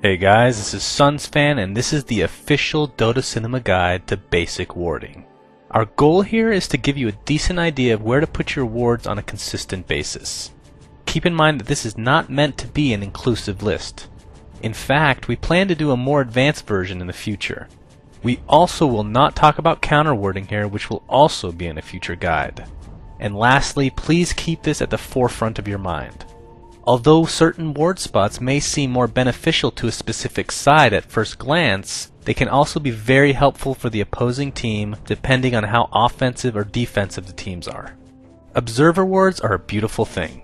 Hey guys, this is SunsFan and this is the official Dota Cinema Guide to Basic Warding. Our goal here is to give you a decent idea of where to put your wards on a consistent basis. Keep in mind that this is not meant to be an inclusive list. In fact, we plan to do a more advanced version in the future. We also will not talk about counter warding here, which will also be in a future guide. And lastly, please keep this at the forefront of your mind. Although certain ward spots may seem more beneficial to a specific side at first glance, they can also be very helpful for the opposing team depending on how offensive or defensive the teams are. Observer wards are a beautiful thing.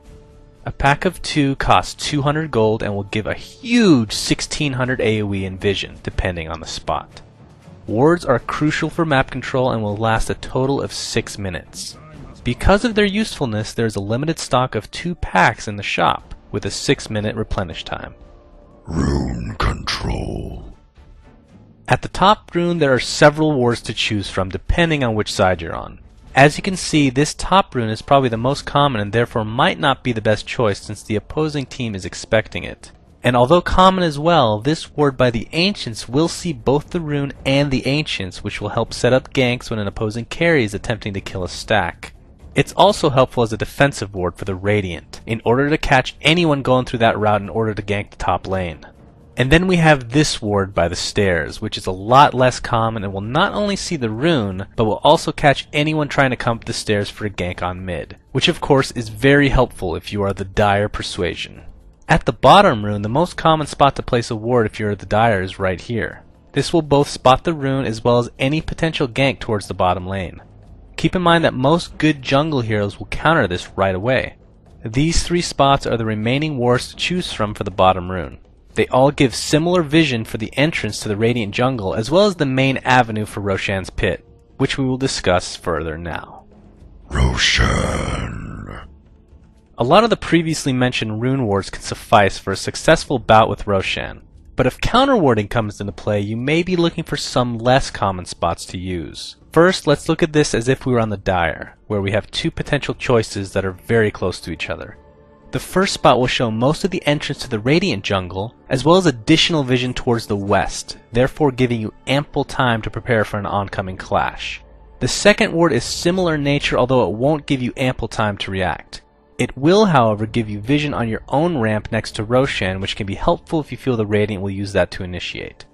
A pack of 2 costs 200 gold and will give a huge 1600 AoE in vision depending on the spot. Wards are crucial for map control and will last a total of 6 minutes. Because of their usefulness, there is a limited stock of 2 packs in the shop, with a 6-minute replenish time. Rune control. At the top rune there are several wards to choose from depending on which side you're on. As you can see, this top rune is probably the most common and therefore might not be the best choice since the opposing team is expecting it. And although common as well, this ward by the Ancients will see both the rune and the Ancients, which will help set up ganks when an opposing carry is attempting to kill a stack. It's also helpful as a defensive ward for the Radiant, in order to catch anyone going through that route in order to gank the top lane. And then we have this ward by the Stairs, which is a lot less common and will not only see the rune, but will also catch anyone trying to come up the stairs for a gank on mid, which of course is very helpful if you are the Dire Persuasion. At the bottom rune, the most common spot to place a ward if you're the Dire is right here. This will both spot the rune as well as any potential gank towards the bottom lane. Keep in mind that most good jungle heroes will counter this right away. These 3 spots are the remaining wards to choose from for the bottom rune. They all give similar vision for the entrance to the Radiant jungle as well as the main avenue for Roshan's pit, which we will discuss further now. Roshan. A lot of the previously mentioned rune wards can suffice for a successful bout with Roshan, but if counter warding comes into play, you may be looking for some less common spots to use. First, let's look at this as if we were on the Dire, where we have 2 potential choices that are very close to each other. The first spot will show most of the entrance to the Radiant jungle, as well as additional vision towards the west, therefore giving you ample time to prepare for an oncoming clash. The second ward is similar in nature, although it won't give you ample time to react. It will, however, give you vision on your own ramp next to Roshan, which can be helpful if you feel the Radiant will use that to initiate.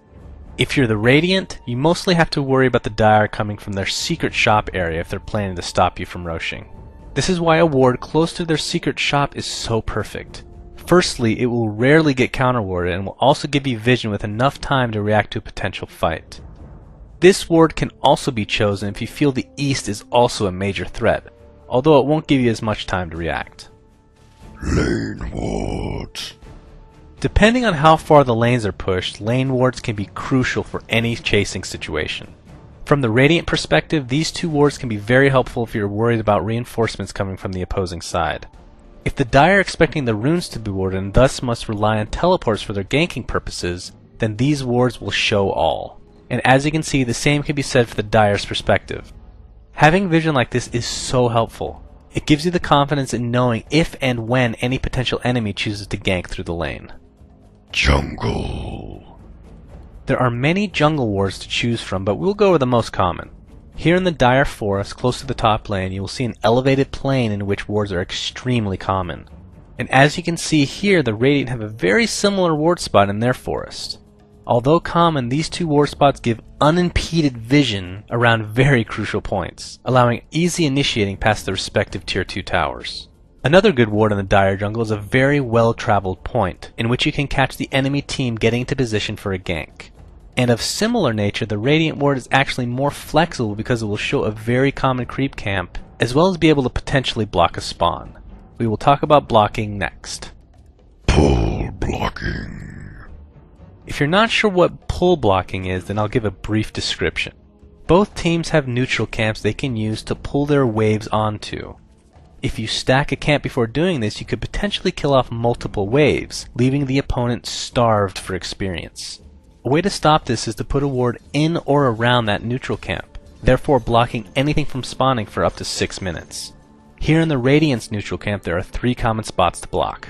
If you're the Radiant, you mostly have to worry about the Dire coming from their secret shop area if they're planning to stop you from rushing. This is why a ward close to their secret shop is so perfect. Firstly, it will rarely get counter warded and will also give you vision with enough time to react to a potential fight. This ward can also be chosen if you feel the east is also a major threat, although it won't give you as much time to react. Lane wards. Depending on how far the lanes are pushed, lane wards can be crucial for any chasing situation. From the Radiant perspective, these 2 wards can be very helpful if you're worried about reinforcements coming from the opposing side. If the Dire are expecting the runes to be warded and thus must rely on teleports for their ganking purposes, then these wards will show all. And as you can see, the same can be said for the Dire's perspective. Having vision like this is so helpful. It gives you the confidence in knowing if and when any potential enemy chooses to gank through the lane. Jungle. There are many jungle wards to choose from, but we'll go over the most common. Here in the Dire Forest, close to the top lane, you will see an elevated plain in which wards are extremely common. And as you can see here, the Radiant have a very similar ward spot in their forest. Although common, these 2 ward spots give unimpeded vision around very crucial points, allowing easy initiating past the respective tier 2 towers. Another good ward in the Dire jungle is a very well-traveled point, in which you can catch the enemy team getting into position for a gank. And of similar nature, the Radiant ward is actually more flexible because it will show a very common creep camp, as well as be able to potentially block a spawn. We will talk about blocking next. Pull blocking. If you're not sure what pull blocking is, then I'll give a brief description. Both teams have neutral camps they can use to pull their waves onto. If you stack a camp before doing this, you could potentially kill off multiple waves, leaving the opponent starved for experience. A way to stop this is to put a ward in or around that neutral camp, therefore blocking anything from spawning for up to 6 minutes. Here in the Radiant's neutral camp there are 3 common spots to block.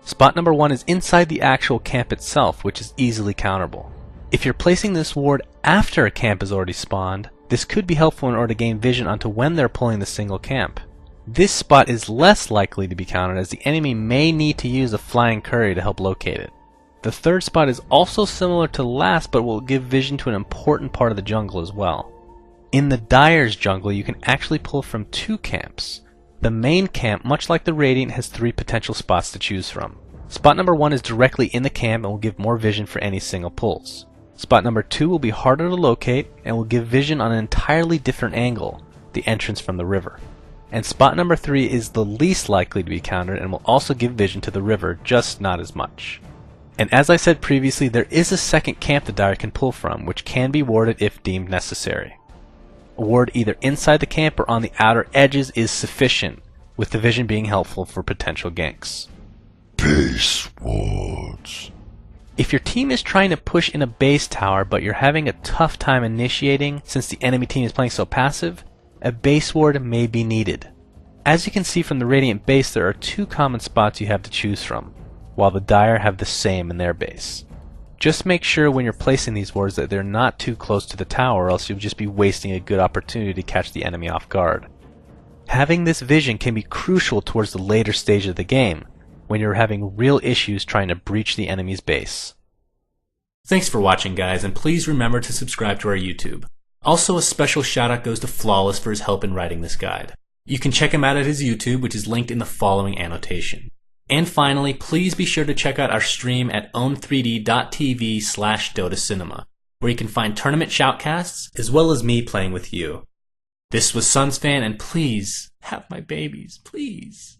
Spot number 1 is inside the actual camp itself, which is easily counterable. If you're placing this ward after a camp is already spawned, this could be helpful in order to gain vision onto when they're pulling the single camp. This spot is less likely to be countered as the enemy may need to use a flying courier to help locate it. The third spot is also similar to the last, but will give vision to an important part of the jungle as well. In the Dire's jungle, you can actually pull from 2 camps. The main camp, much like the Radiant, has 3 potential spots to choose from. Spot number 1 is directly in the camp and will give more vision for any single pulls. Spot number 2 will be harder to locate and will give vision on an entirely different angle, the entrance from the river. And spot number 3 is the least likely to be countered and will also give vision to the river, just not as much. And as I said previously, there is a second camp the Dire can pull from, which can be warded if deemed necessary. A ward either inside the camp or on the outer edges is sufficient, with the vision being helpful for potential ganks. Base wards. If your team is trying to push in a base tower but you're having a tough time initiating since the enemy team is playing so passive, a base ward may be needed. As you can see from the Radiant base, there are 2 common spots you have to choose from, while the Dire have the same in their base. Just make sure when you're placing these wards that they're not too close to the tower, or else you'll just be wasting a good opportunity to catch the enemy off guard. Having this vision can be crucial towards the later stage of the game, when you're having real issues trying to breach the enemy's base. Thanks for watching, guys, and please remember to subscribe to our YouTube. Also, a special shout out goes to Flawless for his help in writing this guide. You can check him out at his YouTube, which is linked in the following annotation. And finally, please be sure to check out our stream at own3d.tv/DotaCinema, where you can find tournament shoutcasts, as well as me playing with you. This was Suns Fan, and please, have my babies, please.